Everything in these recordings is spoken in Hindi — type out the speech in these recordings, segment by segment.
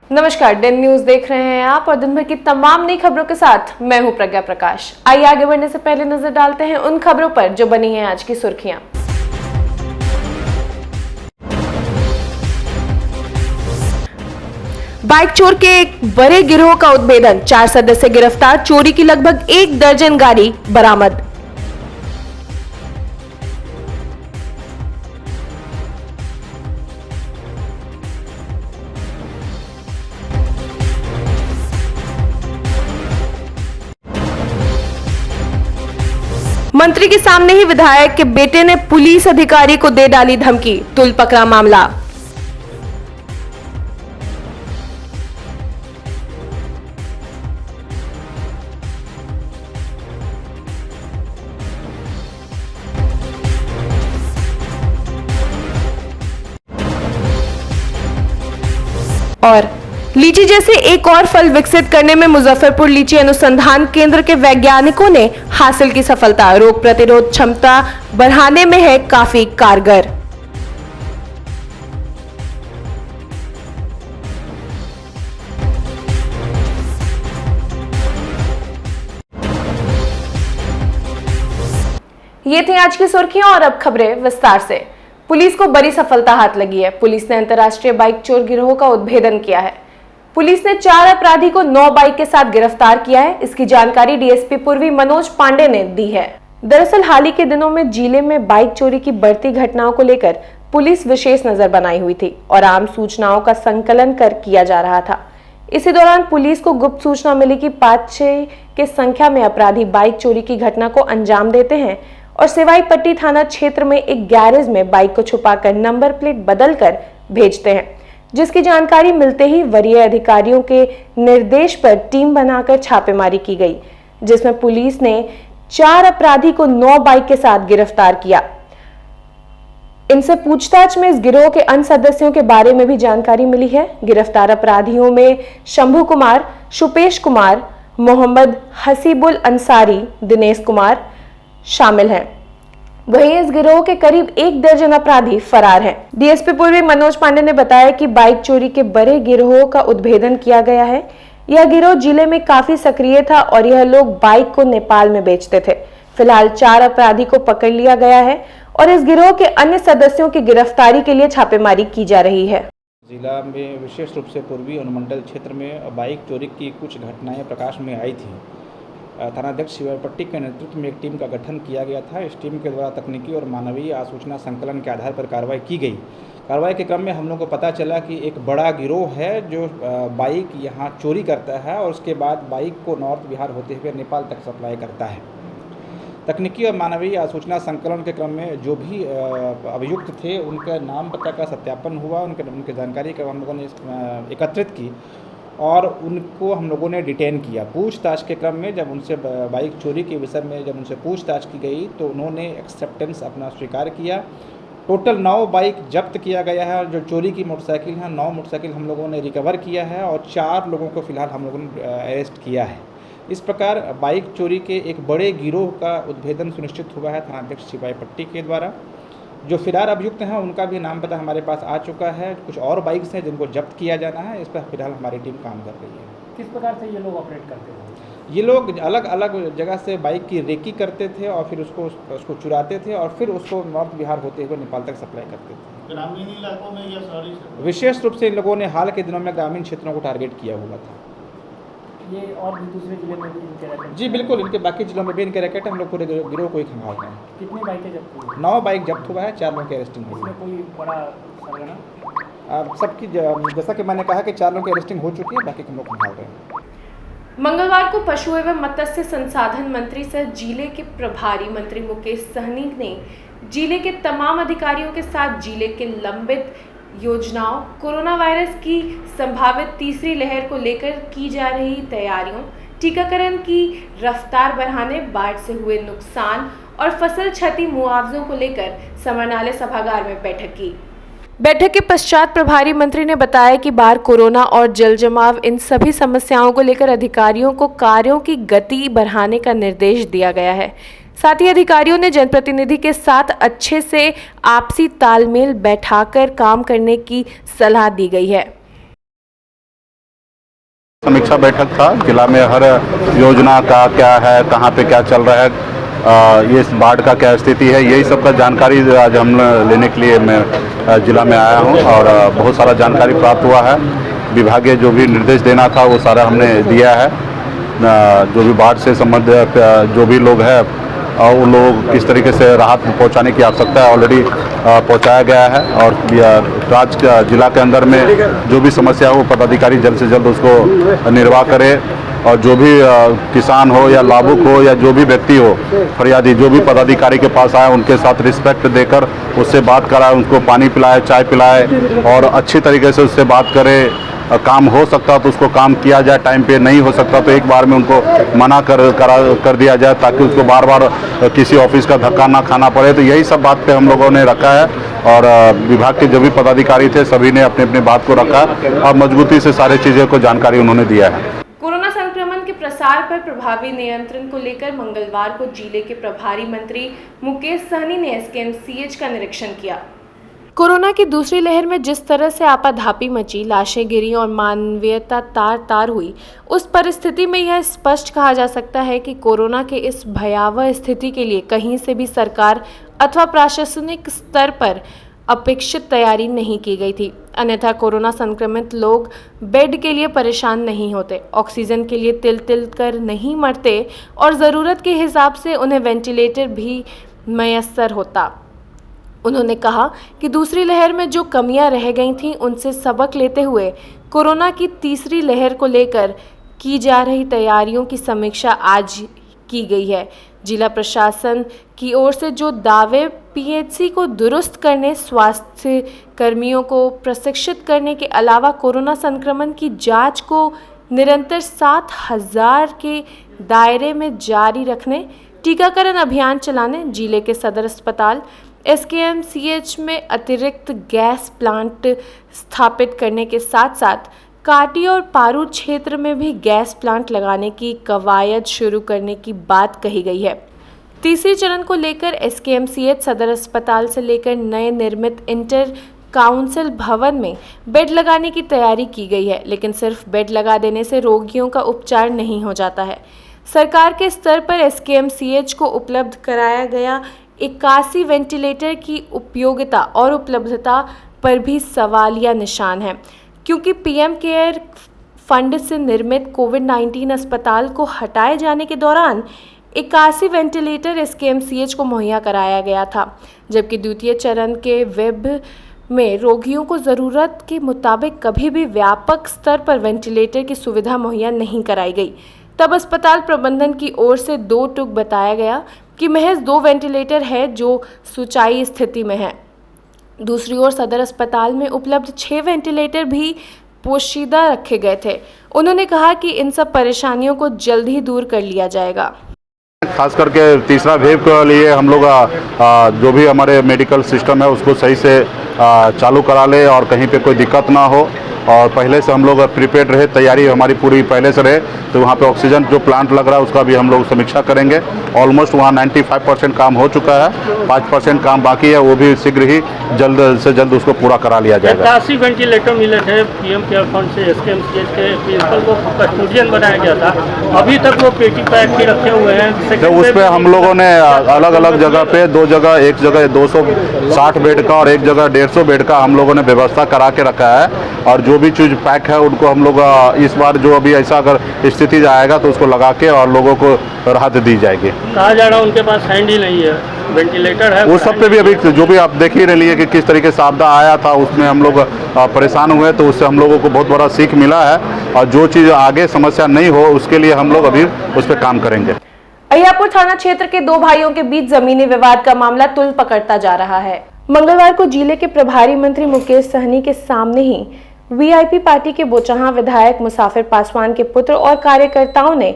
नमस्कार, डेन न्यूज देख रहे हैं आप और दिन भर की तमाम नई खबरों के साथ मैं हूं प्रज्ञा प्रकाश। आइए आगे बढ़ने से पहले नजर डालते हैं उन खबरों पर जो बनी हैं आज की सुर्खियां। बाइक चोर के एक बड़े गिरोह का उद्भेदन, 4 सदस्य गिरफ्तार, चोरी की लगभग 1 दर्जन गाड़ी बरामद। मंत्री के सामने ही विधायक के बेटे ने पुलिस अधिकारी को दे डाली धमकी, तुल पकड़ा मामला। और लीची जैसे एक और फल विकसित करने में मुजफ्फरपुर लीची अनुसंधान केंद्र के वैज्ञानिकों ने हासिल की सफलता, रोग प्रतिरोध क्षमता बढ़ाने में है काफी कारगर। ये थी आज की सुर्खियां और अब खबरें विस्तार से। पुलिस को बड़ी सफलता हाथ लगी है। पुलिस ने अंतर्राष्ट्रीय बाइक चोर गिरोह का उद्भेदन किया है। पुलिस ने 4 अपराधी को 9 बाइक के साथ गिरफ्तार किया है। इसकी जानकारी डीएसपी पूर्वी मनोज पांडे ने दी है। दरअसल हाल ही के दिनों में जिले में बाइक चोरी की बढ़ती घटनाओं को लेकर पुलिस विशेष नजर बनाई हुई थी और आम सूचनाओं का संकलन कर किया जा रहा था। इसी दौरान पुलिस को गुप्त सूचना मिली कि 5-6 के संख्या में अपराधी बाइक चोरी की घटना को अंजाम देते हैं और सेवाई पट्टी थाना क्षेत्र में एक गैरेज में बाइक को छुपाकर नंबर प्लेट बदलकर भेजते हैं, जिसकी जानकारी मिलते ही वरीय अधिकारियों के निर्देश पर टीम बनाकर छापेमारी की गई, जिसमें पुलिस ने 4 अपराधी को 9 बाइक के साथ गिरफ्तार किया। इनसे पूछताछ में इस गिरोह के अन्य सदस्यों के बारे में भी जानकारी मिली है। गिरफ्तार अपराधियों में शंभू कुमार, शुपेश कुमार, मोहम्मद हसीबुल अंसारी, दिनेश कुमार शामिल हैं। वहीं इस गिरोह के करीब 1 दर्जन अपराधी फरार हैं। डीएसपी पूर्वी मनोज पांडे ने बताया कि बाइक चोरी के बड़े गिरोह का उद्भेदन किया गया है। यह गिरोह जिले में काफी सक्रिय था और यह लोग बाइक को नेपाल में बेचते थे। फिलहाल 4 अपराधी को पकड़ लिया गया है और इस गिरोह के अन्य सदस्यों की गिरफ्तारी के लिए छापेमारी की जा रही है। जिला में विशेष रूप से पूर्वी अनुमंडल क्षेत्र में बाइक चोरी की कुछ घटनाएं प्रकाश में आई थी। थानाध्यक्ष सेवाई पट्टी के नेतृत्व में एक टीम का गठन किया गया था। इस टीम के द्वारा तकनीकी और मानवीय आसूचना संकलन के आधार पर कार्रवाई की गई। कार्रवाई के क्रम में हम लोग को पता चला कि एक बड़ा गिरोह है जो बाइक यहाँ चोरी करता है और उसके बाद बाइक को नॉर्थ बिहार होते हुए नेपाल तक सप्लाई करता है। तकनीकी और मानवीय आसूचना संकलन के क्रम में जो भी अभियुक्त थे उनके नाम पता का सत्यापन हुआ, उनके जानकारी का हम लोगों ने एकत्रित की और उनको हम लोगों ने डिटेन किया। पूछताछ के क्रम में जब उनसे बाइक चोरी के विषय में जब उनसे पूछताछ की गई तो उन्होंने एक्सेप्टेंस अपना स्वीकार किया। टोटल 9 बाइक जब्त किया गया है। जो चोरी की मोटरसाइकिल हैं 9 मोटरसाइकिल हम लोगों ने रिकवर किया है और 4 लोगों को फिलहाल हम लोगों ने अरेस्ट किया है। इस प्रकार बाइक चोरी के एक बड़े गिरोह का उद्भेदन सुनिश्चित हुआ है थानाध्यक्ष सेवाई पट्टी के द्वारा। जो फिलहाल अभियुक्त हैं उनका भी नाम पता हमारे पास आ चुका है। कुछ और बाइक्स हैं जिनको जब्त किया जाना है। इस पर फिलहाल हमारी टीम काम कर रही है। किस प्रकार से ये लोग ऑपरेट करते हैं? ये लोग अलग अलग जगह से बाइक की रेकी करते थे और फिर उसको चुराते थे और फिर उसको नॉर्थ बिहार होते हुए नेपाल तक सप्लाई करते थे। ग्रामीण इलाकों में या शहरी? विशेष रूप से इन लोगों ने हाल के दिनों में ग्रामीण क्षेत्रों को टारगेट किया हुआ था। ये और भी दूसरे जिले में भी इनके रैकेट? जी बिल्कुल, इनके बाकी जिलों में भी इनके रैकेट हम लोग पूरे गिरोह को ही खंगालते हैं। कितनी बाइकें जब्त हुई? 9 बाइक जब्त हुआ है, 4 लोगों की अरेस्टिंग हुई है। कोई बड़ा सरगना? सबकी जैसा कि मैंने कहा कि 4 लोगों की अरेस्टिंग हो चुकी है, बाकी हम लोग खंगाल रहे हैं। मंगलवार को पशु एवं मत्स्य संसाधन मंत्री सह जिले के प्रभारी मंत्री मुकेश सहनी ने जिले के तमाम अधिकारियों के साथ जिले के लंबित योजनाओं, कोरोना वायरस की संभावित तीसरी लहर को लेकर की जा रही तैयारियों, टीकाकरण की रफ्तार बढ़ाने, बाढ़ से हुए नुकसान और फसल क्षति मुआवजों को लेकर समाहरणालय सभागार में बैठक की। बैठक के पश्चात प्रभारी मंत्री ने बताया कि बाढ़, कोरोना और जल जमाव, इन सभी समस्याओं को लेकर अधिकारियों को कार्यों की गति बढ़ाने का निर्देश दिया गया है। साथ ही अधिकारियों ने जनप्रतिनिधि के साथ अच्छे से आपसी तालमेल बैठाकर काम करने की सलाह दी गई है। समीक्षा बैठक था। जिला में हर योजना का क्या है, कहाँ पे क्या चल रहा है, ये इस बाढ़ का क्या स्थिति है, यही सब का जानकारी आज हम लेने के लिए मैं जिला में आया हूँ और बहुत सारा जानकारी प्राप्त हुआ है। विभागीय जो भी निर्देश देना था वो सारा हमने दिया है। जो भी बाढ़ से संबंधित जो भी लोग हैं उन लोगों को किस तरीके से राहत पहुंचाने की आवश्यकता है ऑलरेडी पहुंचाया गया है और राज्य जिला के अंदर में जो भी समस्या हो पदाधिकारी जल्द से जल्द उसको निर्वाह करे और जो भी किसान हो या लाभुक हो या जो भी व्यक्ति हो फरियादी जो भी पदाधिकारी के पास आए उनके साथ रिस्पेक्ट देकर उससे बात कराए, उनको पानी पिलाए, चाय पिलाए और अच्छी तरीके से उससे बात करे। काम हो सकता तो उसको काम किया जाए, टाइम पे नहीं हो सकता तो एक बार में उनको मना कर दिया जाए ताकि उसको बार बार किसी ऑफिस का धक्का ना खाना पड़े। तो यही सब बात पे हम लोगों ने रखा है और विभाग के जो भी पदाधिकारी थे सभी ने अपने अपने बात को रखा और मजबूती से सारी चीज़ों को जानकारी उन्होंने दिया है। कोरोना संक्रमण के प्रसार पर प्रभावी नियंत्रण को लेकर मंगलवार को जिले के प्रभारी मंत्री मुकेश सहनी ने एसकेएमसीएच का निरीक्षण किया। कोरोना की दूसरी लहर में जिस तरह से आपाधापी मची, लाशें गिरी और मानवीयता तार हुई, उस परिस्थिति में यह स्पष्ट कहा जा सकता है कि कोरोना के इस भयावह स्थिति के लिए कहीं से भी सरकार अथवा प्रशासनिक स्तर पर अपेक्षित तैयारी नहीं की गई थी। अन्यथा कोरोना संक्रमित लोग बेड के लिए परेशान नहीं होते, ऑक्सीजन के लिए तिल कर नहीं मरते और ज़रूरत के हिसाब से उन्हें वेंटिलेटर भी मैसर होता। उन्होंने कहा कि दूसरी लहर में जो कमियां रह गई थीं उनसे सबक लेते हुए कोरोना की तीसरी लहर को लेकर की जा रही तैयारियों की समीक्षा आज की गई है। जिला प्रशासन की ओर से जो दावे पीएचसी को दुरुस्त करने, स्वास्थ्य कर्मियों को प्रशिक्षित करने के अलावा कोरोना संक्रमण की जांच को निरंतर 7,000 के दायरे में जारी रखने, टीकाकरण अभियान चलाने, जिले के सदर अस्पताल एसकेएमसीएच में अतिरिक्त गैस प्लांट स्थापित करने के साथ साथ काटी और पारू क्षेत्र में भी गैस प्लांट लगाने की कवायद शुरू करने की बात कही गई है। तीसरे चरण को लेकर एसकेएमसीएच सदर अस्पताल से लेकर नए निर्मित इंटर काउंसिल भवन में बेड लगाने की तैयारी की गई है, लेकिन सिर्फ बेड लगा देने से रोगियों का उपचार नहीं हो जाता है। सरकार के स्तर पर एसकेएमसीएच को उपलब्ध कराया गया 81 वेंटिलेटर की उपयोगिता और उपलब्धता पर भी सवालिया निशान है, क्योंकि पीएम केयर फंड से निर्मित कोविड-19 अस्पताल को हटाए जाने के दौरान 81 वेंटिलेटर एसकेएमसीएच को मुहैया कराया गया था, जबकि द्वितीय चरण के वेब में रोगियों को ज़रूरत के मुताबिक कभी भी व्यापक स्तर पर वेंटिलेटर की सुविधा मुहैया नहीं कराई गई। तब अस्पताल प्रबंधन की ओर से 2 टूक बताया गया कि महज 2 वेंटिलेटर है जो सुचाई स्थिति में है। दूसरी ओर सदर अस्पताल में उपलब्ध 6 वेंटिलेटर भी पोशीदा रखे गए थे। उन्होंने कहा कि इन सब परेशानियों को जल्द ही दूर कर लिया जाएगा। खास करके तीसरा वेव के लिए हम लोग जो भी हमारे मेडिकल सिस्टम है उसको सही से चालू करा ले और कहीं पे कोई दिक्कत ना हो और पहले से हम लोग प्रिपेयर्ड रहे, तैयारी हमारी पूरी पहले से रहे। तो वहाँ पे ऑक्सीजन जो प्लांट लग रहा है उसका भी हम लोग समीक्षा करेंगे। ऑलमोस्ट वहाँ 95% काम हो चुका है, 5% काम बाकी है, वो भी शीघ्र ही जल्द से जल्द उसको पूरा करा लिया जाएगा। 81 वेंटिलेटर मिले थे पीएम केयर फंड से, एसकेएमसीएच के प्रिंसिपल को कस्टोडियन बनाया गया था, अभी तक वो पेटी पैक के रखे हुए हैं। तो उस पर हम लोगों ने अलग अलग जगह पे 2 जगह, एक जगह 260 बेड का और एक जगह 150 बेड का हम लोगों ने व्यवस्था करा के रखा है और जो भी चीज़ पैक है उनको हम लोग इस बार जो अभी ऐसा अगर स्थिति आएगा तो उसको लगा के और लोगों को राहत दी जाएगी। कहा जा रहा है उनके पास हैंड ही नहीं है, वेंटिलेटर है, उस सब पे भी अभी जो भी आप देख ही रहे लिए कि किस तरीके से आपदा आया था उसमें हम लोग परेशान हुए, तो उससे हम लोगों को बहुत बड़ा सीख मिला है और जो चीज़ आगे समस्या नहीं हो उसके लिए हम लोग अभी उस पर काम करेंगे। अहियापुर थाना क्षेत्र के 2 भाइयों के बीच जमीनी विवाद का मामला तुल पकड़ता जा रहा है। मंगलवार को जिले के प्रभारी मंत्री मुकेश सहनी के सामने ही वीआईपी पार्टी के बोचहां विधायक मुसाफिर पासवान के पुत्र और कार्यकर्ताओं ने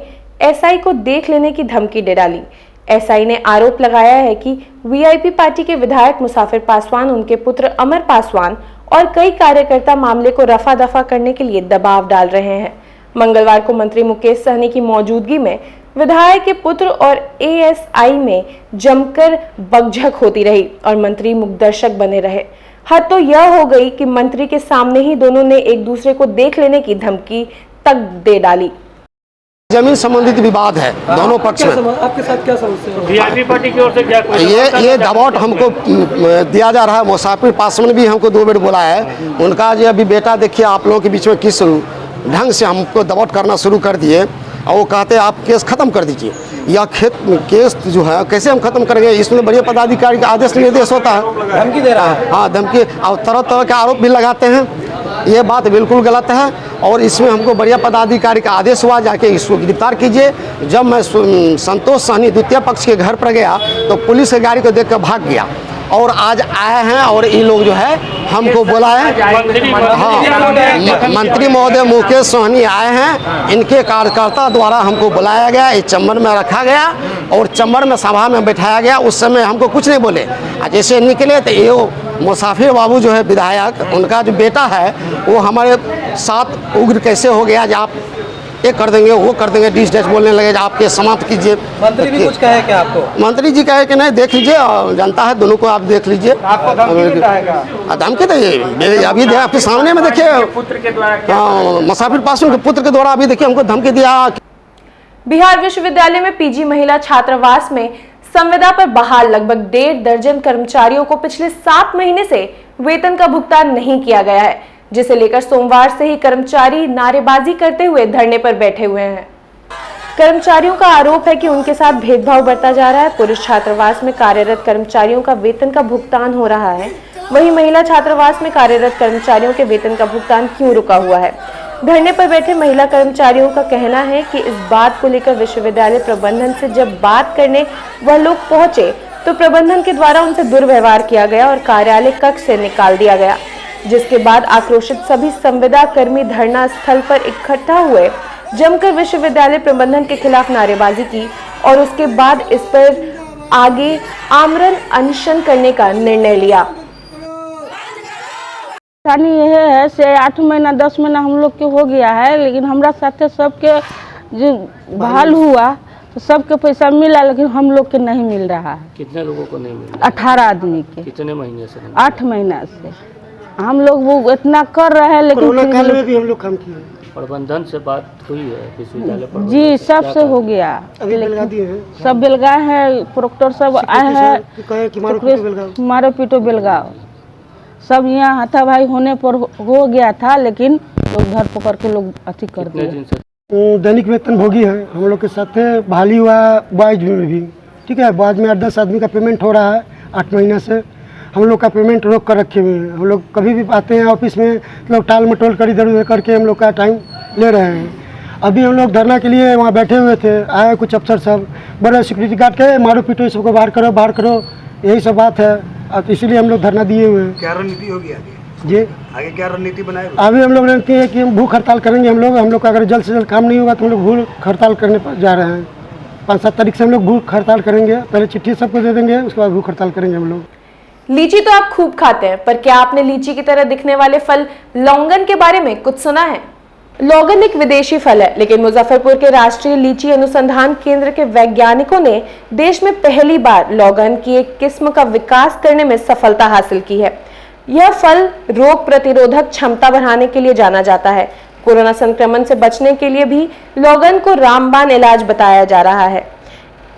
एसआई को देख लेने की धमकी दे डाली। एसआई ने आरोप लगाया है कि वीआईपी पार्टी के विधायक मुसाफिर पासवान, उनके पुत्र अमर पासवान और कई कार्यकर्ता मामले को रफा दफा करने के लिए दबाव डाल रहे हैं। मंगलवार को मंत्री मुकेश सहनी की मौजूदगी में विधायक के पुत्र और एएसआई में जमकर बकझक होती रही और मंत्री मुखदर्शक बने रहे। हद तो यह हो गई कि मंत्री के सामने ही दोनों ने एक दूसरे को देख लेने की धमकी तक दे डाली। जमीन संबंधित विवाद है दोनों पक्ष में। आपके साथ क्या समस्या है? वीआईपी पार्टी की ओर से क्या कोई ये दबाव हमको दिया जा रहा है। मुसाफिर पासवान भी हमको 2 बार बोला है। उनका जो अभी बेटा देखिए आप लोगों के बीच में किस ढंग से हमको दबाव करना शुरू कर दिए और वो कहते हैं आप केस ख़त्म कर दीजिए। यह केस जो है कैसे हम खत्म करेंगे? इसमें बड़े पदाधिकारी का आदेश निर्देश होता है। धमकी दे रहा है। हाँ, धमकी और तरह तरह के आरोप भी लगाते हैं। ये बात बिल्कुल गलत है और इसमें हमको बढ़िया पदाधिकारी का आदेश हुआ जाके इसको गिरफ्तार कीजिए। जब मैं संतोष सहनी द्वितीय पक्ष के घर पर गया तो पुलिस की गाड़ी को देखकर भाग गया और आज आए हैं और ये लोग जो है हमको बुलाए। हाँ, मंत्री महोदय मुकेश सहनी आए हैं। इनके कार्यकर्ता द्वारा हमको बुलाया गया, इस चैम्बर में रखा गया और चैम्बर में सभा में बैठाया गया। उस समय हमको कुछ नहीं बोले। जैसे निकले तो ये मुसाफिर बाबू जो है विधायक, उनका जो बेटा है वो हमारे साथ उग्र कैसे हो गया कि आप ये कर देंगे वो कर देंगे, डिश डैश बोलने लगे आपके समाप्त कीजिए। मंत्री भी कुछ कहे क्या आपको? मंत्री जी कहे कि नहीं देख लीजिए, जनता है दोनों को आप देख लीजिए। आपको धमकी तो ये अभी आपके सामने में देखिए मुसाफिर पासवान के पुत्र के द्वारा अभी देखिए हमको धमकी दिया। बिहार विश्वविद्यालय में पीजी महिला छात्रावास में संविदा पर बहाल लगभग 1.5 दर्जन कर्मचारियों को पिछले 7 महीने से वेतन का भुगतान नहीं किया गया है, जिसे लेकर सोमवार से ही कर्मचारी नारेबाजी करते हुए धरने पर बैठे हुए हैं। कर्मचारियों का आरोप है कि उनके साथ भेदभाव बरता जा रहा है। पुरुष छात्रावास में कार्यरत कर्मचारियों का वेतन का भुगतान हो रहा है, वहीं महिला छात्रावास में कार्यरत कर्मचारियों के वेतन का भुगतान क्यों रुका हुआ है। धरने पर बैठे महिला कर्मचारियों का कहना है कि इस बात को लेकर विश्वविद्यालय प्रबंधन से जब बात करने वह लोग पहुंचे तो प्रबंधन के द्वारा उनसे दुर्व्यवहार किया गया और कार्यालय कक्ष से निकाल दिया गया, जिसके बाद आक्रोशित सभी संविदा कर्मी धरना स्थल पर इकट्ठा हुए, जमकर विश्वविद्यालय प्रबंधन के खिलाफ नारेबाजी की और उसके बाद इस पर आगे आमरण अनशन करने का निर्णय लिया। परेशानी यह है से 8 महीना 10 महीना हम लोग के हो गया है, लेकिन हमारा साथे सबके जो बहाल हुआ तो सबके पैसा मिला, लेकिन हम लोग के नहीं मिल रहा है। कितने लोगों को नहीं मिला? 18 आदमी के। कितने महीने से? 8 महीना से हम लोग वो इतना कर रहे हैं, लेकिन कोरोना काल में भी हम लोग काम किए। प्रबंधन से बात हुई है विश्वविद्यालय प्रबंधन? जी, सबसे हो गया। अभी बेलगा दिए हैं, सब बेलगाए हैं, प्रोक्टर सब आए हैं, मारो पीटो बेलगाओ सब यहाँ हाथाभाई होने पर हो गया था, लेकिन लोग घर पकड़ के लोग अति कर दिए। दैनिक वेतन भोगी है हम लोग के साथ बहाली हुआ बॉयज में भी। ठीक है, बॉयज में 8-10 आदमी का पेमेंट हो रहा है 8 महीने से। हम लोग का पेमेंट रोक कर रखे हुए हैं। हम लोग कभी भी आते हैं ऑफिस में लोग टाल मटोल कर इधर उधर करके हम लोग का टाइम ले रहे हैं। अभी हम लोग धरना के लिए वहाँ बैठे हुए थे, आए कुछ अफसर सब बड़े सिक्योरिटी गार्ड के मारो पीटो सबको बाहर करो, यही सब बात है। अब इसीलिए हम लोग धरना दिए हुए हैं। क्या रणनीति होगी आगे? जी, आगे क्या रणनीति बनाए? अभी हम लोग रणनीति है कि हम भूख हड़ताल करेंगे। हम लोग का अगर जल्द से जल्द काम नहीं होगा तो हम लोग भूख हड़ताल करने पर जा रहे हैं। 5-7 तारीख से हम लोग भूख हड़ताल करेंगे। पहले चिट्ठी सबको दे देंगे, उसके बाद भूख हड़ताल करेंगे हम लोग। लीची तो आप खूब खाते हैं, पर क्या आपने लीची की तरह दिखने वाले फल लौंगन के बारे में कुछ सुना है? लौंगन एक विदेशी फल है, लेकिन मुजफ्फरपुर के राष्ट्रीय लीची अनुसंधान केंद्र के वैज्ञानिकों ने देश में पहली बार लौंगन की एक किस्म का विकास करने में सफलता हासिल की है। यह फल रोग प्रतिरोधक क्षमता बढ़ाने के लिए जाना जाता है। कोरोना संक्रमण से बचने के लिए भी लौंगन को रामबाण इलाज बताया जा रहा है।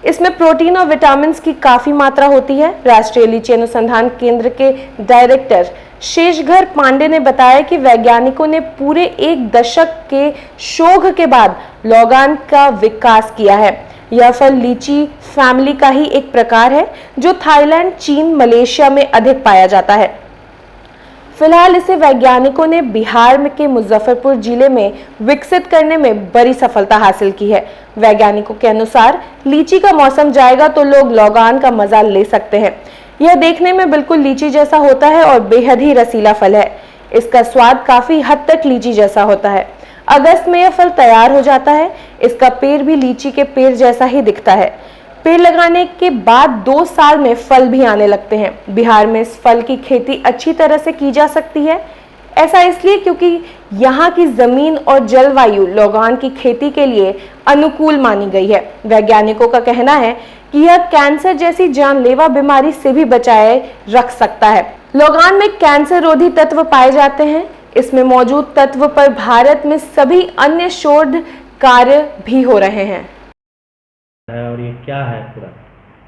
इसमें प्रोटीन और विटामिन की काफी मात्रा होती है। राष्ट्रीय लीची अनुसंधान केंद्र के डायरेक्टर शेषघर पांडे ने बताया कि वैज्ञानिकों ने पूरे 1 दशक के शोध के बाद लौंगन का विकास किया है। यह फल लीची फैमिली का ही एक प्रकार है जो थाईलैंड, चीन, मलेशिया में अधिक पाया जाता है। फिलहाल इसे वैज्ञानिकों ने बिहार के मुजफ्फरपुर जिले में विकसित करने में बड़ी सफलता हासिल की है। वैज्ञानिकों के अनुसार लीची का मौसम जाएगा तो लोग लौंगन का मजा ले सकते हैं। यह देखने में बिल्कुल लीची जैसा होता है और बेहद ही रसीला फल है। इसका स्वाद काफी हद तक लीची जैसा होता है। अगस्त में यह फल तैयार हो जाता है। इसका पेड़ भी लीची के पेड़ जैसा ही दिखता है। पेड़ लगाने के बाद 2 साल में फल भी आने लगते हैं। बिहार में इस फल की खेती अच्छी तरह से की जा सकती है। ऐसा इसलिए क्योंकि यहाँ की जमीन और जलवायु लौंगन की खेती के लिए अनुकूल मानी गई है। वैज्ञानिकों का कहना है कि यह कैंसर जैसी जानलेवा बीमारी से भी बचाए रख सकता है। लौंगन में कैंसर रोधी तत्व पाए जाते हैं। इसमें मौजूद तत्व पर भारत में सभी अन्य शोध कार्य भी हो रहे हैं। और ये क्या है पूरा?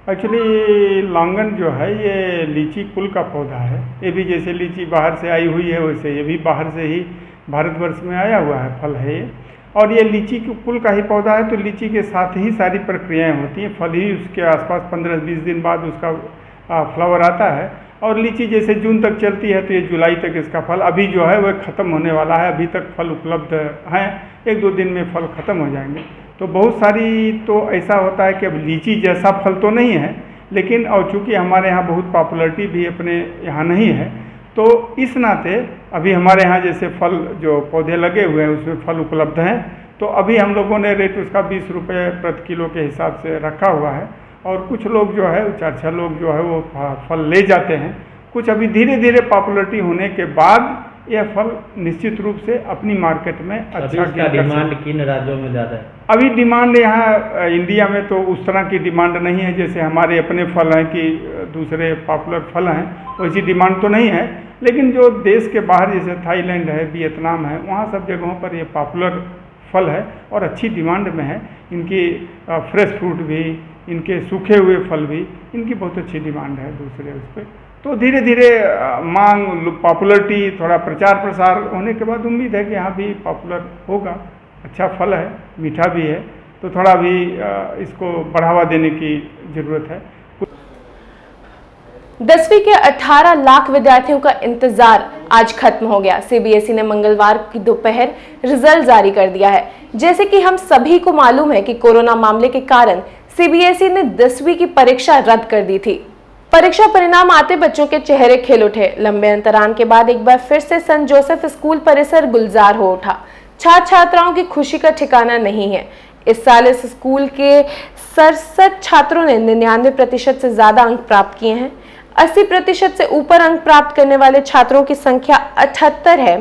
एक्चुअली लांगन जो है ये लीची कुल का पौधा है। ये भी जैसे लीची बाहर से आई हुई है वैसे ये भी बाहर से ही भारतवर्ष में आया हुआ है फल है ये। और ये लीची के कुल का ही पौधा है, तो लीची के साथ ही सारी प्रक्रियाएं होती हैं। फल ही उसके आसपास 15-20 दिन बाद उसका फ्लावर आता है। और लीची जैसे जून तक चलती है तो ये जुलाई तक इसका फल अभी जो है वह ख़त्म होने वाला है। अभी तक फल उपलब्ध हैं, 1-2 दिन में फल ख़त्म हो जाएंगे। तो बहुत सारी तो ऐसा होता है कि अब लीची जैसा फल तो नहीं है, लेकिन और चूँकि हमारे यहाँ बहुत पॉपुलरिटी भी अपने यहाँ नहीं है, तो इस नाते अभी हमारे यहाँ जैसे फल जो पौधे लगे हुए हैं उसमें फल उपलब्ध हैं। तो अभी हम लोगों ने रेट उसका 20 रुपये प्रति किलो के हिसाब से रखा हुआ है। और कुछ लोग जो है 4-6 लोग जो है वो फल ले जाते हैं। कुछ अभी धीरे धीरे पॉपुलरिटी होने के बाद यह फल निश्चित रूप से अपनी मार्केट में अच्छा डिमांड किन राज्यों में ज़्यादा है? अभी डिमांड यहाँ इंडिया में तो उस तरह की डिमांड नहीं है जैसे हमारे अपने फल हैं कि दूसरे पॉपुलर फल हैं, वैसी डिमांड तो नहीं है। लेकिन जो देश के बाहर जैसे थाईलैंड है, वियतनाम है, वहाँ सब जगहों पर ये पॉपुलर फल है और अच्छी डिमांड में है। इनकी फ्रेश फ्रूट भी, इनके सूखे हुए फल भी, इनकी बहुत अच्छी डिमांड है दूसरे उस पर। तो धीरे धीरे मांग, पॉपुलरिटी, थोड़ा प्रचार प्रसार होने के बाद उम्मीद है कि यहाँ भी पॉपुलर होगा। अच्छा फल है, मीठा भी है, तो थोड़ा भी इसको बढ़ावा देने की ज़रूरत है। 10वीं के 18 लाख विद्यार्थियों का इंतजार आज खत्म हो गया। सीबीएसई ने मंगलवार की दोपहर रिजल्ट जारी कर दिया है। जैसे कि हम सभी को मालूम है कि कोरोना मामले के कारण सीबीएसई ने 10वीं की परीक्षा रद्द कर दी थी। परीक्षा परिणाम आते बच्चों के चेहरे खिल उठे। लंबे अंतराल के बाद एक बार फिर से सेंट जोसेफ स्कूल परिसर गुलजार हो उठा। छात्र छात्राओं की खुशी का ठिकाना नहीं है। इस साल इस स्कूल के 67 छात्रों ने 99% से ज्यादा अंक प्राप्त किए हैं। 80% से ऊपर अंक प्राप्त करने वाले छात्रों की संख्या 78 है।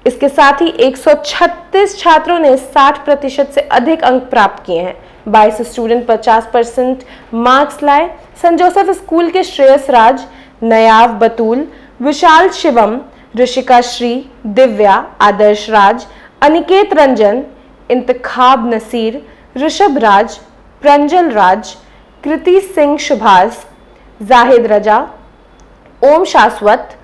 इसके साथ ही 136 छात्रों ने 60% से अधिक अंक प्राप्त किए हैं। 22 स्टूडेंट 50% मार्क्स लाए। सेंट जोसेफ स्कूल के श्रेयस राज, नयाव बतूल, विशाल शिवम, ऋषिका श्री, दिव्या, आदर्श राज, अनिकेत रंजन, इंतखाब नसीर, ऋषभ राज, प्रंजल राज, कृति सिंह सुभाष, जाहिद रजा, ओम शाश्वत,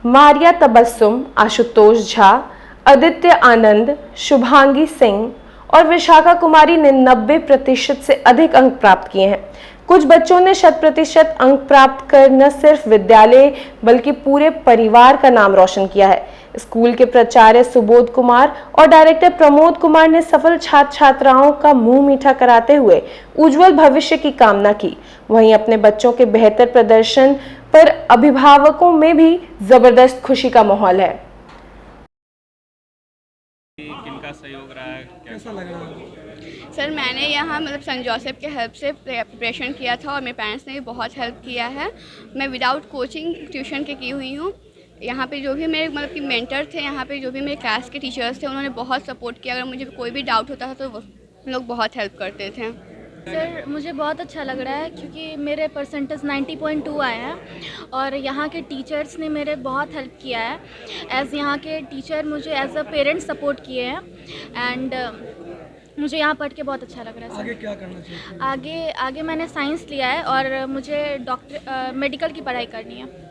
मारिया तबस्सुम, आशुतोष झा, आदित्य आनंद, शुभांगी सिंह और विशाखा कुमारी ने 90% से अधिक अंक प्राप्त किए हैं। कुछ बच्चों ने 100% अंक प्राप्त कर न सिर्फ विद्यालय बल्कि पूरे परिवार का नाम रोशन किया है। स्कूल के प्राचार्य सुबोध कुमार और डायरेक्टर प्रमोद कुमार ने सफल छात्र छात्राओं का मुंह मीठा कराते हुए उज्जवल भविष्य की कामना की। वहीं अपने बच्चों के बेहतर प्रदर्शन पर अभिभावकों में भी जबरदस्त खुशी का माहौल है। किनका सहयोग रहा है, कैसा लग रहा है? सर मैंने यहाँ मतलब सेंट जोसेफ के हेल्प से प्रिपरेशन किया था और मेरे पेरेंट्स ने भी बहुत हेल्प किया है। मैं विदाउट कोचिंग ट्यूशन के की हुई हूँ। यहाँ पे जो भी मेरे मतलब कि मेंटर थे, यहाँ पे जो भी मेरे क्लास के टीचर्स थे, उन्होंने बहुत सपोर्ट किया। अगर मुझे कोई भी डाउट होता था तो वो लोग बहुत हेल्प करते थे। सर मुझे बहुत अच्छा लग रहा है क्योंकि मेरे परसेंटेज 90.2 आए हैं और यहाँ के टीचर्स ने मेरे बहुत हेल्प किया है। एज़ यहाँ के टीचर मुझे एज अ पेरेंट सपोर्ट किए हैं एंड मुझे यहाँ पढ़ के बहुत अच्छा लग रहा है। आगे क्या करना चाहिए? आगे मैंने साइंस लिया है और मुझे मेडिकल की पढ़ाई करनी है।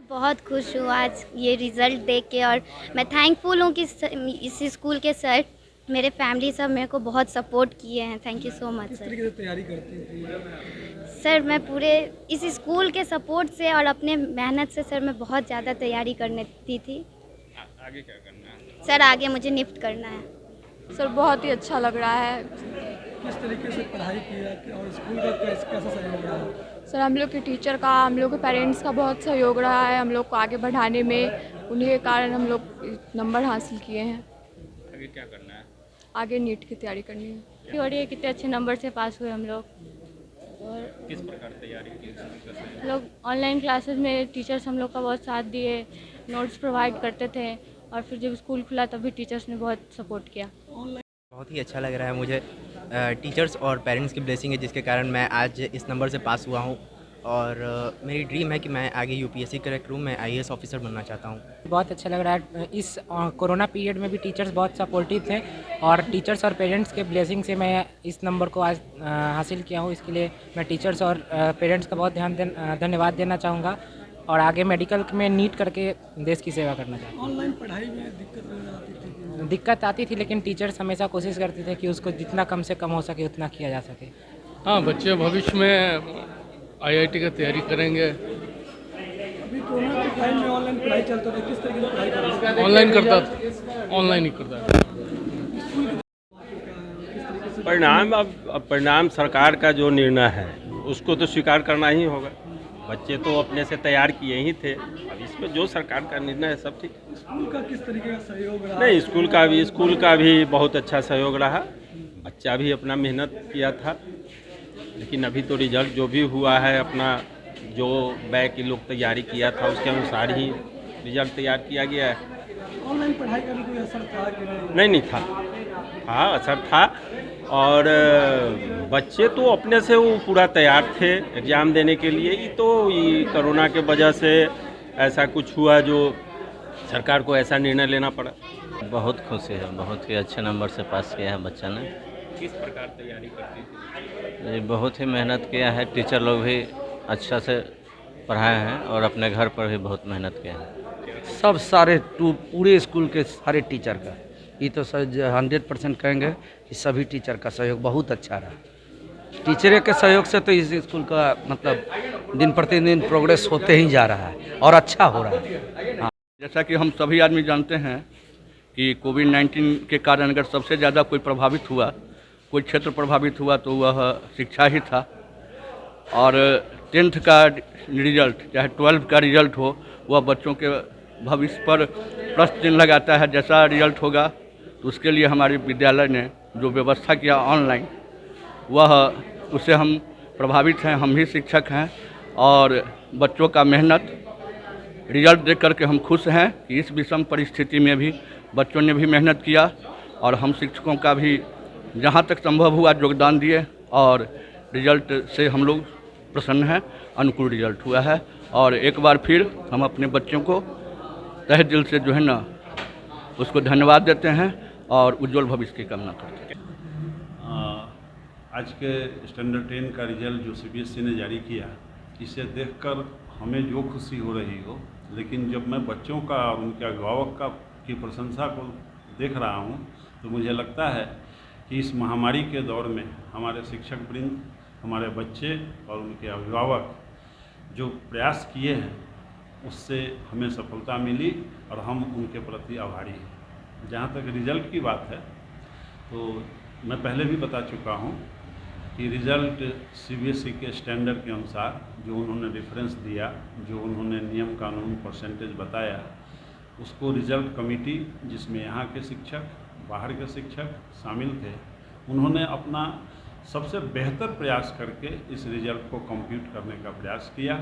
बहुत खुश हूँ आज ये रिज़ल्ट देख के और मैं थैंकफुल हूँ कि इस स्कूल के सर, मेरे फैमिली सब मेरे को बहुत सपोर्ट किए हैं। Thank you so much sir. किस तरीके से तैयारी करती थी? सर मैं पूरे इस स्कूल के सपोर्ट से और अपने मेहनत से सर मैं बहुत ज़्यादा तैयारी करने थी। आगे क्या करना है? सर आगे मुझे निफ्ट करना है। सर बहुत ही अच्छा लग रहा है। किस तरीके से पढ़ाई की और स्कूल का कैसा सहयोग रहा है? सर हम लोग के टीचर का, हम लोग के पेरेंट्स का बहुत सहयोग रहा है हम लोग को आगे बढ़ाने में। उन्हीं के कारण हम लोग नंबर हासिल किए हैं। आगे क्या करना है? आगे नीट की तैयारी करनी है। और ये कितने अच्छे नंबर से पास हुए हम लोग। और किस प्रकार तैयारी की? लोग ऑनलाइन क्लासेस में टीचर्स हम लोग का बहुत साथ दिए, नोट्स प्रोवाइड करते थे और फिर जब स्कूल खुला तब भी टीचर्स ने बहुत सपोर्ट किया। बहुत ही अच्छा लग रहा है मुझे। टीचर्स और पेरेंट्स की ब्लेसिंग है जिसके कारण मैं आज इस नंबर से पास हुआ हूँ और मेरी ड्रीम है कि मैं आगे यूपीएससी क्रैक करूँ, मैं आईएएस ऑफिसर बनना चाहता हूँ। बहुत अच्छा लग रहा है। इस कोरोना पीरियड में भी टीचर्स बहुत सपोर्टिव थे और टीचर्स और पेरेंट्स के ब्लेसिंग से मैं इस नंबर को आज हासिल किया हूँ। इसके लिए मैं टीचर्स और पेरेंट्स का बहुत धन्यवाद देना चाहूँगा और आगे मेडिकल में नीट करके देश की सेवा करना चाहता हूँ। ऑनलाइन पढ़ाई में दिक्कत आती थी, लेकिन टीचर्स हमेशा कोशिश करते थे कि उसको जितना कम से कम हो सके उतना किया जा सके। हाँ, बच्चे भविष्य में आईआईटी की तैयारी करेंगे। अभी कोरोना के टाइम में ऑनलाइन पढ़ाई चलता था, किस तरीके से पढ़ाई करते थे? ऑनलाइन करता था, ऑनलाइन ही करता था। परिणाम सरकार का जो निर्णय है उसको तो स्वीकार करना ही होगा। बच्चे तो अपने से तैयार किए ही थे, अब इसमें जो सरकार का निर्णय है सब ठीक। स्कूल का किस तरीके का सहयोग रहा? नहीं, स्कूल का भी बहुत अच्छा सहयोग रहा। बच्चा भी अपना मेहनत किया था, लेकिन अभी तो रिजल्ट जो भी हुआ है, अपना जो बैक की लोग तैयारी किया था उसके अनुसार ही रिजल्ट तैयार किया गया है। ऑनलाइन पढ़ाई का भी कोई असर था कि नहीं था। हाँ, असर था और बच्चे तो अपने से वो पूरा तैयार थे एग्ज़ाम देने के लिए। ये कोरोना के वजह से ऐसा कुछ हुआ जो सरकार को ऐसा निर्णय लेना पड़ा। बहुत खुशी है, बहुत ही अच्छे नंबर से पास किया है बच्चा ने। किस प्रकार तैयारी करती थी? बहुत ही मेहनत किया है, टीचर लोग भी अच्छा से पढ़ाए हैं और अपने घर पर भी बहुत मेहनत किया है। सब सारे पूरे स्कूल के सारे टीचर का ये तो 100% कहेंगे कि सभी टीचर का सहयोग बहुत अच्छा रहा। टीचर के सहयोग से तो इस स्कूल का मतलब दिन प्रतिदिन प्रोग्रेस होते ही जा रहा है और अच्छा हो रहा है। हाँ, जैसा कि हम सभी आदमी जानते हैं कि कोविड-19 के कारण अगर सबसे ज़्यादा कोई प्रभावित हुआ, कोई क्षेत्र प्रभावित हुआ तो वह शिक्षा ही था। और 10th का रिजल्ट चाहे 12th का रिजल्ट हो, वह बच्चों के भविष्य पर प्रश्न चिन्ह लगाता है। जैसा रिजल्ट होगा तो उसके लिए हमारे विद्यालय ने जो व्यवस्था किया ऑनलाइन, वह उससे हम प्रभावित हैं। हम भी शिक्षक हैं और बच्चों का मेहनत रिजल्ट देख करके हम खुश हैं कि इस विषम परिस्थिति में भी बच्चों ने भी मेहनत किया और हम शिक्षकों का भी जहाँ तक संभव हुआ योगदान दिए और रिजल्ट से हम लोग प्रसन्न हैं। अनुकूल रिजल्ट हुआ है और एक बार फिर हम अपने बच्चों को तहे दिल से जो है ना उसको धन्यवाद देते हैं और उज्जवल भविष्य की कामना करते हैं। आज के स्टैंडर्ड 10 का रिजल्ट जो सीबीएसई ने जारी किया, इसे देखकर हमें जो खुशी हो रही हो, लेकिन जब मैं बच्चों का और उनके अभिभावक की प्रशंसा को देख रहा हूँ तो मुझे लगता है कि इस महामारी के दौर में हमारे शिक्षक वृंद, हमारे बच्चे और उनके अभिभावक जो प्रयास किए हैं उससे हमें सफलता मिली और हम उनके प्रति आभारी हैं। जहाँ तक रिज़ल्ट की बात है तो मैं पहले भी बता चुका हूँ कि रिज़ल्ट सीबीएसई के स्टैंडर्ड के अनुसार जो उन्होंने रेफरेंस दिया, जो उन्होंने नियम कानून परसेंटेज बताया, उसको रिज़ल्ट कमेटी जिसमें यहाँ के शिक्षक, बाहर के शिक्षक शामिल थे, उन्होंने अपना सबसे बेहतर प्रयास करके इस रिज़ल्ट को कंप्यूट करने का प्रयास किया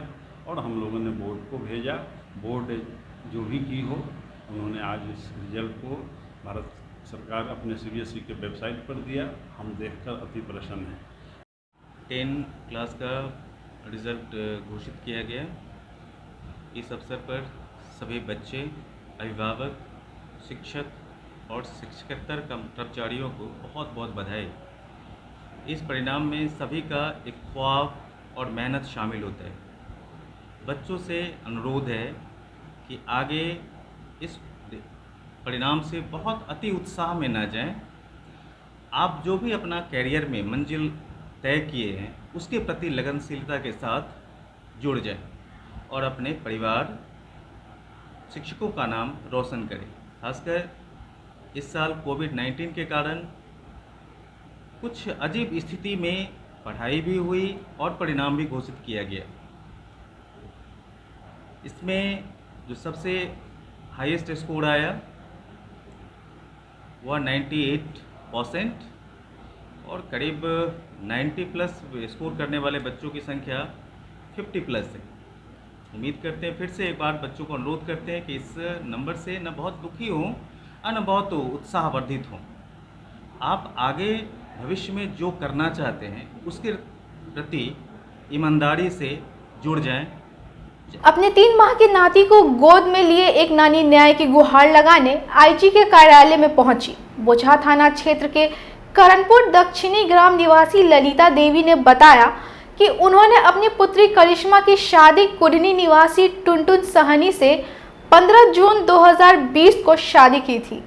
और हम लोगों ने बोर्ड को भेजा। बोर्ड जो भी की हो, उन्होंने आज इस रिज़ल्ट को भारत सरकार अपने सीबीएसई के वेबसाइट पर दिया। हम देखकर अति प्रसन्न हैं। 10 क्लास का रिज़ल्ट घोषित किया गया। इस अवसर पर सभी बच्चे, अभिभावक, शिक्षक और शिक्षकेतर कर्मचारियों को बहुत बहुत बधाई। इस परिणाम में सभी का एक ख्वाब और मेहनत शामिल होता है। बच्चों से अनुरोध है कि आगे इस परिणाम से बहुत अति उत्साह में ना जाएं। आप जो भी अपना कैरियर में मंजिल तय किए हैं उसके प्रति लगनशीलता के साथ जुड़ जाएं और अपने परिवार, शिक्षकों का नाम रोशन करें। खासकर इस साल कोविड-19 के कारण कुछ अजीब स्थिति में पढ़ाई भी हुई और परिणाम भी घोषित किया गया। इसमें जो सबसे हाईएस्ट स्कोर आया वह 98% और करीब 90 प्लस स्कोर करने वाले बच्चों की संख्या 50 प्लस है। उम्मीद करते हैं, फिर से एक बार बच्चों को अनुरोध करते हैं कि इस नंबर से न बहुत दुखी हों और न बहुत उत्साहवर्धित हों। आप आगे भविष्य में जो करना चाहते हैं उसके प्रति ईमानदारी से जुड़ जाएं। अपने 3 माह की नाती को गोद में लिए एक नानी न्याय की गुहार लगाने आईजी के कार्यालय में पहुंची। बोचहा थाना क्षेत्र के करणपुर दक्षिणी ग्राम निवासी ललिता देवी ने बताया कि उन्होंने अपनी पुत्री करिश्मा की शादी कुडनी निवासी टुनटुन सहनी से 15 जून 2020 को शादी की थी।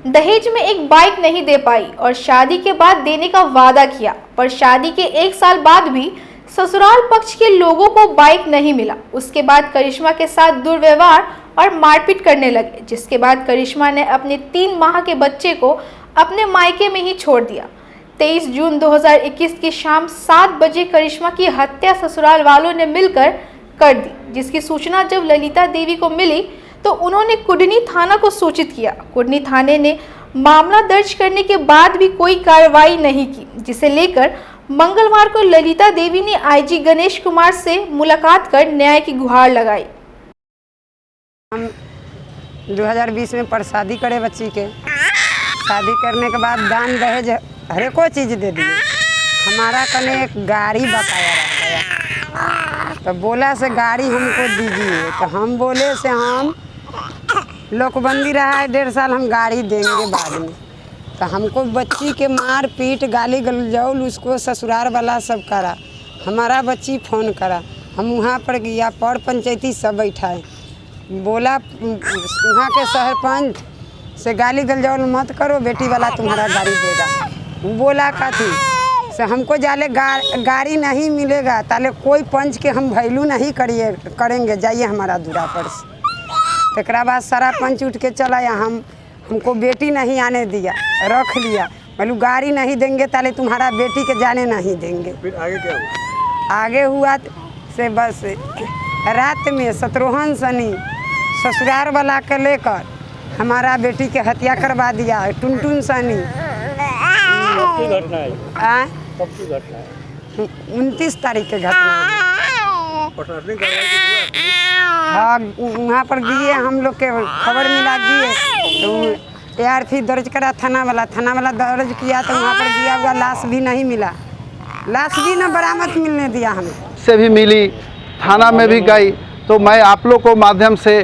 दहेज में एक बाइक नहीं दे पाई और शादी के बाद देने का वादा किया, पर शादी के 1 साल बाद भी ससुराल पक्ष के लोगों को बाइक नहीं मिला। उसके बाद करिश्मा के साथ दुर्व्यवहार और मारपीट करने लगे, जिसके बाद करिश्मा ने अपने 3 माह के बच्चे को अपने मायके में ही छोड़ दिया। 23 जून 2021 की शाम 7 बजे करिश्मा की हत्या ससुराल वालों ने मिलकर कर दी, जिसकी सूचना जब ललिता देवी को मिली तो उन्होंने कुडनी थाना को सूचित किया। कुडनी थाने ने मामला दर्ज करने के बाद भी कोई कार्रवाई नहीं की, जिसे लेकर मंगलवार को ललिता देवी ने आईजी गणेश कुमार से मुलाकात कर न्याय की गुहार लगाई। हम 2020 में परशादी करे बच्ची के, शादी करने के बाद दान दहेज हर एक चीज़ दे दिए। हमारा कने एक गाड़ी बकाया रह गया, तो बोला से गाड़ी हमको दीजिए, तो हम बोले से हम लोकबंदी रहा है 1.5 साल, हम गाड़ी देंगे बाद में। तो हमको बच्ची के मार पीट गाली गलौज उसको ससुराल वाला सब करा। हमारा बच्ची फ़ोन करा, हम वहाँ पर गया, पर पंचायती सब बैठाए, बोला वहाँ के सरपंच से गाली गलौज मत करो, बेटी वाला तुम्हारा गाड़ी देगा। वो बोला का थी से हमको जाले गाड़ी नहीं मिलेगा, ताले कोई पंच के हम वैल्यू नहीं करेंगे, जाइए हमारा दूरा पर से। तकरा बाद सारा पंच उठ के चला या हमको बेटी नहीं आने दिया, रख लिया, बोलू गाड़ी नहीं देंगे ताले तुम्हारा बेटी के जाने नहीं देंगे। फिर आगे क्या हुआ? आगे हुआ से बस रात में शत्रुघ्न शनि ससुराल वाला के लेकर हमारा बेटी के हत्या करवा दिया। टुनटुन शनि 29 तारीख के घटना है। हाँ, वहाँ पर गए, हम लोग के खबर मिला गए तो ARP दर्ज करा थाना वाला दर्ज किया, तो वहाँ पर दिया हुआ लाश भी नहीं मिला, लाश भी न बरामद मिलने दिया। हमें से भी मिली, थाना में भी गई। तो मैं आप लोग को माध्यम से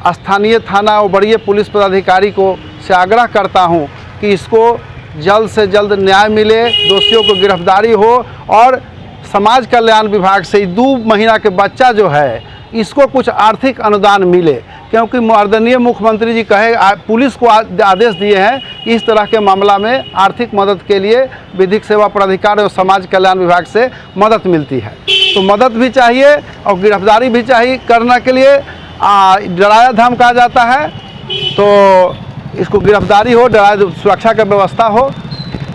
स्थानीय थाना और बड़े पुलिस पदाधिकारी को से आग्रह करता हूँ कि इसको जल्द से जल्द न्याय मिले, दोषियों को गिरफ्तारी हो और समाज कल्याण विभाग से 2 महीना के बच्चा जो है इसको कुछ आर्थिक अनुदान मिले, क्योंकि माननीय मुख्यमंत्री जी पुलिस को आदेश दिए हैं कि इस तरह के मामला में आर्थिक मदद के लिए विधिक सेवा प्राधिकार और समाज कल्याण विभाग से मदद मिलती है। तो मदद भी चाहिए और गिरफ्तारी भी चाहिए करने के लिए डराया धमकाया जाता है, तो इसको गिरफ्तारी हो, डराया सुरक्षा की व्यवस्था हो।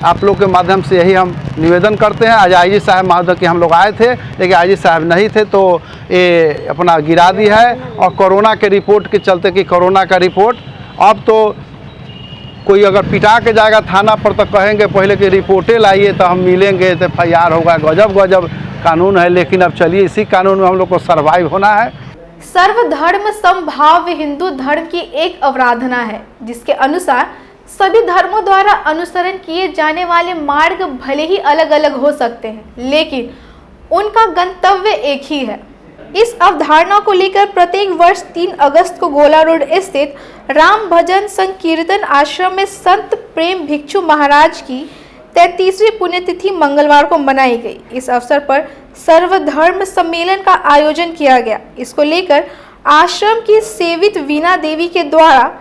आप लोग के माध्यम से यही हम निवेदन करते हैं। आज आईजी साहब महोदय के हम लोग आए थे, लेकिन आईजी साहब नहीं थे, तो ये अपना गिरा दी है। और कोरोना के रिपोर्ट के चलते कि कोरोना का रिपोर्ट, अब तो कोई अगर पिटा के जाएगा थाना पर तो कहेंगे पहले कि रिपोर्टें लाइए तो हम मिलेंगे, तो FIR होगा। गजब कानून है, लेकिन अब चलिए इसी कानून में हम लोग को सर्वाइव होना है। सर्वधर्म समभाव हिंदू धर्म की एक अवधारणा है, जिसके अनुसार सभी धर्मों द्वारा अनुसरण किए जाने वाले मार्ग भले ही अलग अलग हो सकते हैं, लेकिन उनका गंतव्य एक ही है। इस अवधारणा को लेकर प्रत्येक वर्ष 3 अगस्त को गोला रोड स्थित राम भजन संकीर्तन आश्रम में संत प्रेम भिक्षु महाराज की 33वीं पुण्यतिथि मंगलवार को मनाई गई। इस अवसर पर सर्वधर्म सम्मेलन का आयोजन किया गया। इसको लेकर आश्रम की सेवित वीणा देवी के द्वारा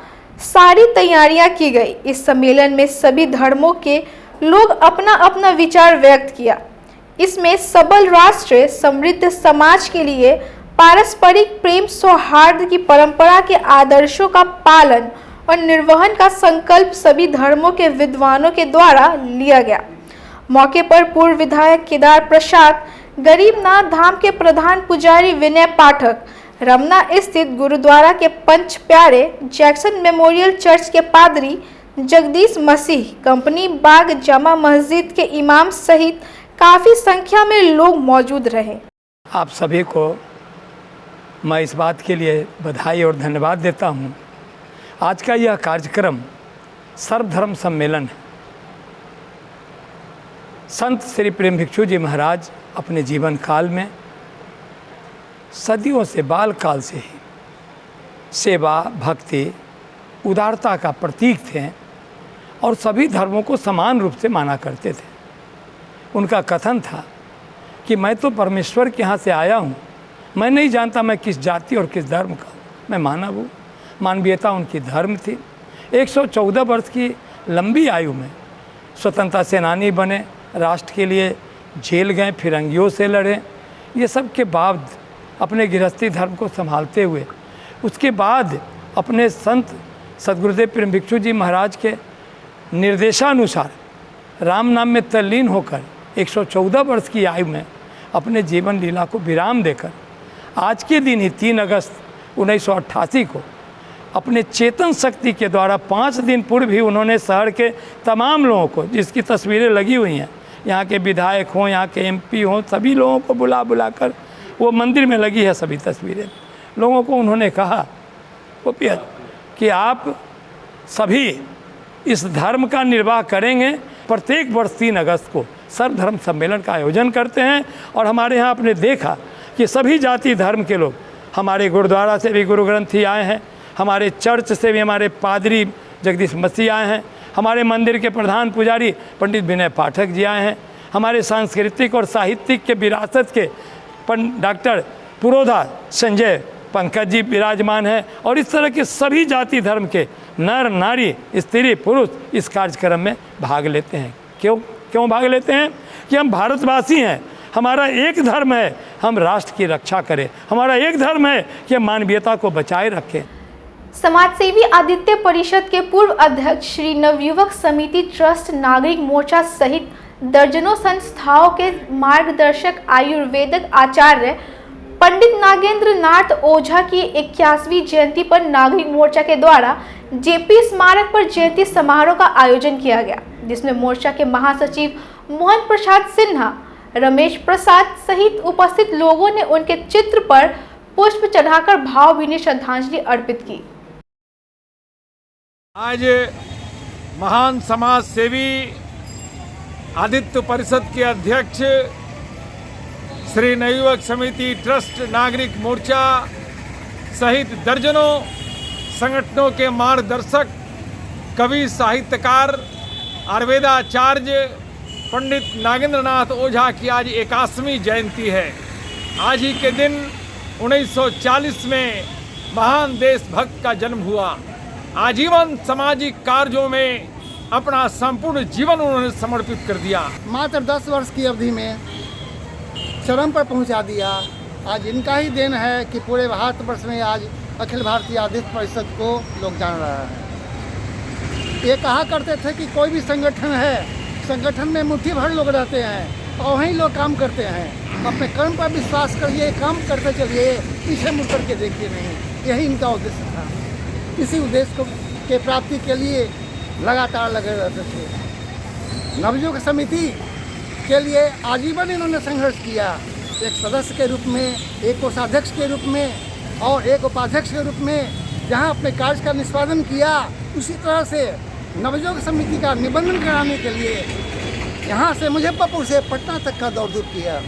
सारी तैयारियां की गई। इस सम्मेलन में सभी धर्मों के लोग अपना अपना विचार व्यक्त किया। इसमें सबल राष्ट्र समृद्ध समाज के लिए पारस्परिक प्रेम सौहार्द की परंपरा के आदर्शों का पालन और निर्वहन का संकल्प सभी धर्मों के विद्वानों के द्वारा लिया गया। मौके पर पूर्व विधायक केदार प्रसाद, गरीबनाथ धाम के प्रधान पुजारी विनय पाठक, रमना स्थित गुरुद्वारा के पंच प्यारे, जैक्सन मेमोरियल चर्च के पादरी जगदीश मसीह, कंपनी बाग जामा मस्जिद के इमाम सहित काफ़ी संख्या में लोग मौजूद रहे। आप सभी को मैं इस बात के लिए बधाई और धन्यवाद देता हूँ। आज का यह कार्यक्रम सर्वधर्म सम्मेलन है। संत श्री प्रेम भिक्षु जी महाराज अपने जीवन काल में सदियों से बाल काल से ही सेवा, भक्ति, उदारता का प्रतीक थे और सभी धर्मों को समान रूप से माना करते थे। उनका कथन था कि मैं तो परमेश्वर के यहाँ से आया हूँ, मैं नहीं जानता मैं किस जाति और किस धर्म का, मैं मानव हूँ। मानवीयता उनकी धर्म थी। 114 वर्ष की लंबी आयु में स्वतंत्रता सेनानी बने, राष्ट्र के लिए जेल गए, फिरंगियों से लड़े। ये सब के बाद अपने गृहस्थी धर्म को संभालते हुए उसके बाद अपने संत सदगुरुदेव प्रेम भिक्षु जी महाराज के निर्देशानुसार राम नाम में तल्लीन होकर 114 वर्ष की आयु में अपने जीवन लीला को विराम देकर आज के दिन ही 3 अगस्त 1988 को अपने चेतन शक्ति के द्वारा 5 दिन पूर्व ही उन्होंने शहर के तमाम लोगों को, जिसकी तस्वीरें लगी हुई हैं, यहाँ के विधायक हों, यहाँ के एमपी हों, सभी लोगों को बुला कर, वो मंदिर में लगी है सभी तस्वीरें, लोगों को उन्होंने कहा कि आप सभी इस धर्म का निर्वाह करेंगे। प्रत्येक वर्ष 3 अगस्त को सर्वधर्म सम्मेलन का आयोजन करते हैं और हमारे यहाँ आपने देखा कि सभी जाति धर्म के लोग, हमारे गुरुद्वारा से भी गुरु ग्रंथी आए हैं, हमारे चर्च से भी हमारे पादरी जगदीश मसीह आए हैं, हमारे मंदिर के प्रधान पुजारी पंडित विनय पाठक जी आए हैं, हमारे सांस्कृतिक और साहित्यिक के विरासत के डॉक्टर पुरोधा संजय पंकज जी विराजमान हैं और इस तरह के सभी जाति धर्म के नर नारी स्त्री पुरुष इस कार्यक्रम में भाग लेते हैं। क्यों भाग लेते हैं? कि हम भारतवासी हैं, हमारा एक धर्म है, हम राष्ट्र की रक्षा करें, हमारा एक धर्म है कि हम मानवीयता को बचाए रखें। समाजसेवी आदित्य परिषद के पूर्व अध्यक्ष श्री नवयुवक समिति ट्रस्ट नागरिक मोर्चा सहित दर्जनों संस्थाओं के मार्गदर्शक आयुर्वेदिक आचार्य पंडित नागेंद्र नाथ ओझा की 81वीं जयंती पर नागरिक मोर्चा के द्वारा जेपी स्मारक पर जयंती समारोह का आयोजन किया गया, जिसमें मोर्चा के महासचिव मोहन प्रसाद सिन्हा, रमेश प्रसाद सहित उपस्थित लोगों ने उनके चित्र पर पुष्प चढ़ाकर भावभीनी श्रद्धांजलि अर्पित की। आज महान समाज सेवी आदित्य परिषद के अध्यक्ष श्री नवयुवक समिति ट्रस्ट नागरिक मोर्चा सहित दर्जनों संगठनों के मार्गदर्शक, कवि, साहित्यकार, आयुर्वेदाचार्य पंडित नागेंद्र नाथ ओझा की आज 81वीं जयंती है। आज ही के दिन 1940 में महान देशभक्त का जन्म हुआ। आजीवन सामाजिक कार्यों में अपना संपूर्ण जीवन उन्होंने समर्पित कर दिया। मात्र 10 वर्ष की अवधि में चरम पर पहुंचा दिया। आज इनका ही देन है कि पूरे भारतवर्ष में आज अखिल भारतीय आदित्य परिषद को लोग जान रहा है। ये कहा करते थे कि कोई भी संगठन है, संगठन में मुट्ठी भर लोग रहते हैं और वहीं लोग काम करते हैं। अपने कर्म पर विश्वास करिए, काम करते चलिए, पीछे मुड़ करके देखिए नहीं। यही इनका उद्देश्य था। इसी उद्देश्य के प्राप्ति के लिए लगातार लगे रहते थे। नवयुवक समिति के लिए आजीवन इन्होंने संघर्ष किया, एक सदस्य के रूप में, एक कोषाध्यक्ष के रूप में और एक उपाध्यक्ष के रूप में। जहां अपने कार्य का निष्पादन किया, उसी तरह से नवयुवक समिति का निबंधन कराने के लिए यहां से मुजफ्फरपुर से पटना तक का दौड़ धूप किया।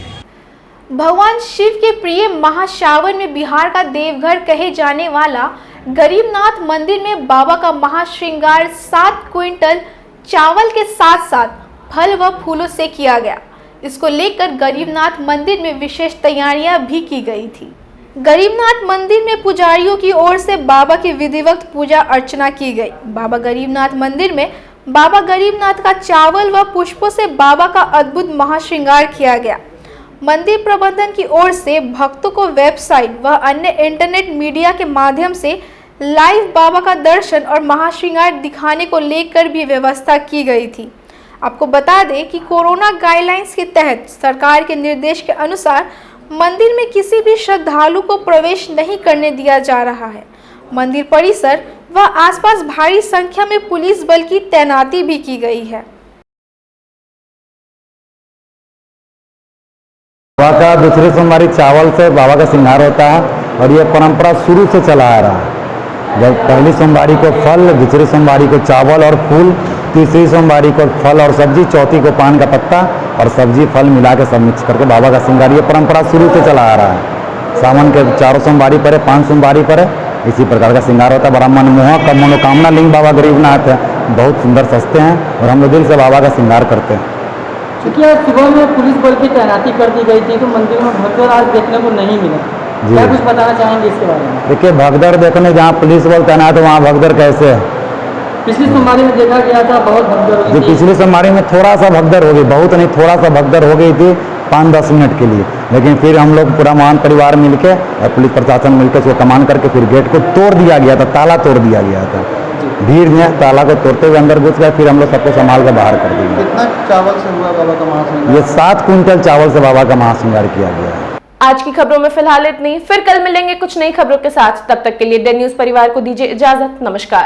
भगवान शिव के प्रिय महाश्रावण में बिहार का देवघर कहे जाने वाला गरीबनाथ मंदिर में बाबा का महाश्रृंगार 7 क्विंटल चावल के साथ साथ फल व फूलों से किया गया। इसको लेकर गरीबनाथ मंदिर में विशेष तैयारियां भी की गई थी। गरीबनाथ मंदिर में पुजारियों की ओर से बाबा की विधिवत पूजा अर्चना की गई। बाबा गरीबनाथ मंदिर में बाबा गरीबनाथ का चावल व पुष्पों से बाबा का अद्भुत महाश्रृंगार किया गया। मंदिर प्रबंधन की ओर से भक्तों को वेबसाइट व अन्य इंटरनेट मीडिया के माध्यम से लाइव बाबा का दर्शन और महाश्रृंगार दिखाने को लेकर भी व्यवस्था की गई थी। आपको बता दें कि कोरोना गाइडलाइंस के तहत सरकार के निर्देश के अनुसार मंदिर में किसी भी श्रद्धालु को प्रवेश नहीं करने दिया जा रहा है। मंदिर परिसर व आसपास भारी संख्या में पुलिस बल की तैनाती भी की गई है। बाबा का दूसरे सोमवारी चावल से बाबा का श्रृंगार होता है और ये परंपरा शुरू से चला आ रहा है। जब पहली सोमवारी को फल, दूसरी सोमवारी को चावल और फूल, तीसरी सोमवारी को फल और सब्जी, चौथी को पान का पत्ता और सब्जी फल मिला के सब मिक्स करके बाबा का श्रृंगार, ये परंपरा शुरू से चला आ रहा है। सावन के 4 सोमवारी पर है, 5 सोमवारी पर है, इसी प्रकार का श्रृंगार होता है। बड़ा मनमोहक का मनोकामना लिंग बाबा गरीबनाथ है, बहुत सुंदर सस्ते हैं और हम लोग दिल से बाबा का श्रृंगार करते हैं। क्योंकि आज सुबह में पुलिस बल की तैनाती कर दी गई थी तो मंदिर में भगदड़ आज देखने को नहीं मिला, क्या कुछ बताना चाहेंगे इसके बारे में? देखिए भगदड़ देखने जहाँ पुलिस बल तैनात है वहाँ भगदड़ कैसे है? पिछली सोमवारी में देखा गया था बहुत भगदड़ हुई जी थी। पिछली सोमवारी में थोड़ा सा भगदड़ हो गई, बहुत नहीं थोड़ा सा भगदड़ हो गई थी 5-10 मिनट के लिए, लेकिन फिर हम लोग पूरा महान परिवार मिलके और पुलिस प्रशासन मिलकर उसको कमान करके फिर गेट को तोड़ दिया गया था, ताला तोड़ दिया गया था। भीड़ में ताला को तोड़ते हुए अंदर घुस गए, फिर हम लोग सबको संभाल कर बाहर कर दिया। कितना चावल से हुआ बाबा का महाश्रृंगार? ये 7 क्विंटल चावल से बाबा का महाश्रृंगार किया गया है। आज की खबरों में फिलहाल इतनी, फिर कल मिलेंगे कुछ नई खबरों के साथ। तब तक के लिए डे न्यूज परिवार को दीजिए इजाजत। नमस्कार।